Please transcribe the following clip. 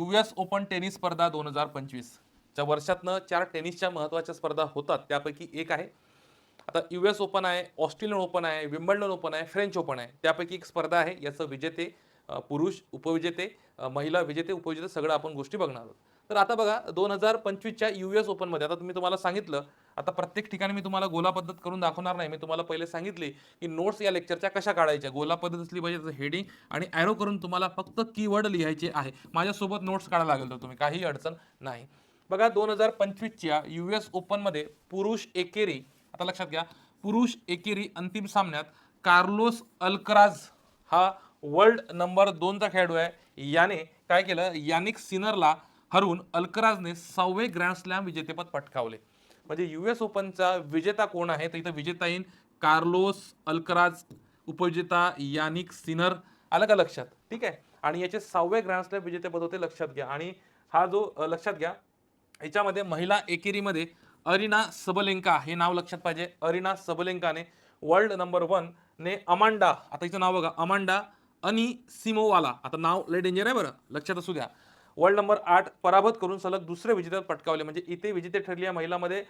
US open tennis स्पर्धा 2025 च्या वर्षातनं 4 टेनिसच्या महत्त्वाच्या स्पर्धा होतात. त्यापैकी एक आहे. आता US ओपन आहे, ऑस्ट्रेलियन ओपन आहे, विम्बल्डन ओपन आहे, फ्रेंच ओपन आहे. त्यापैकी एक स्पर्धा आहे. याचं विजेते पुरुष, उपविजेते, महिला विजेते, उपविजेते सगळं आपण गोष्टी बघणार आहोत. तर आता बघा 2025च्या US ओपनमध्ये आता मी तुम्हाला सांगितलं, आता प्रत्येक ठिकाणी मी तुम्हाला गोला पद्धत करून दाखवणार नाही. मी तुम्हाला पहिले सांगितले, की नोट्स या लेक्चरच्या कशा काढायच्या. गोला पद्धत असली पाहिजे, त्याचं हेडिंग आणि ॲरो करून तुम्हाला फक्त कीवर्ड लिहायचे आहे. माझ्यासोबत नोट्स काढायला लागेल तर तुम्ही काही अडचण नाही. बघा 2025च्या US ओपनमध्ये पुरुष एकेरी, आता लक्षात घ्या, पुरुष एकेरी अंतिम सामन्यात कार्लोस अल्कराज हा वर्ल्ड नंबर 2चा खेळाडू आहे. याने काय केलं, यानिक सिनरला हरवून अल्कराजने 6वे ग्रँड स्लॅम विजेतेपद पटकावले. म्हणजे US ओपनचा विजेता कोण आहे तर इथं विजेता येईल कार्लोस अल्कराज, उपविजेता यानिक सिनर. आलं का लक्षात? ठीक आहे. आणि याचे 6वे ग्रँड स्लॅम विजेतेपद होते, लक्षात घ्या. आणि हा जो लक्षात घ्या, याच्यामध्ये महिला एकेरीमध्ये अरिना सबलेंका हे नाव लक्षात पाहिजे. अरिना सबलेंकाने वर्ल्ड नंबर 1 ने अमांडा, आता हिचं नाव बघा, अमांडा अनिसिमोवाला, आता नाव लय डेंजर आहे बरं, लक्षात असू द्या, वर्ल्ड नंबर 8 पराभूत करून सलग दुसरे विजेतेपद पटकावले. म्हणजे इथे विजेते ठरली आहे महिलांमध्ये